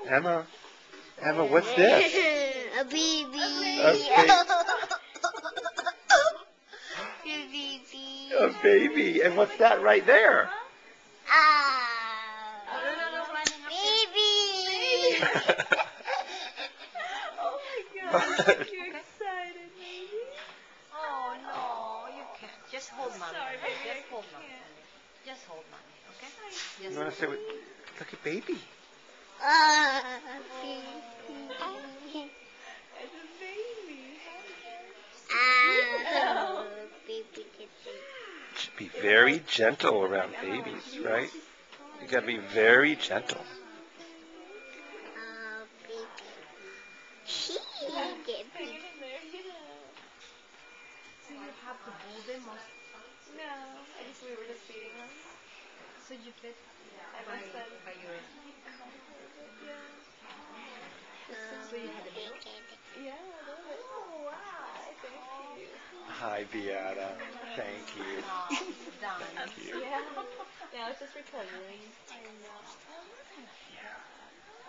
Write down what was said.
Emma, Emma, what's this? A baby. A baby. A baby. And what's that right there? Baby. Oh my God. You're excited, baby. Oh no, you can't. Just hold mommy. Sorry, baby. Just hold mommy. Just hold mommy, okay? You Just want to say, look at baby. Baby. It's a baby. Baby kitten. Should be very gentle around babies, right? You got to be very gentle. Baby. She get baby. so you have to hold them or No, we were just feeding them. so you fit Emma said, by your yeah. so you had a milk? Yeah, a little bit. Oh, wow. Thank you. Hi, Beata. Thank you. Oh, done. Thank you. Yeah. Now it's just recovering. I know. Yeah.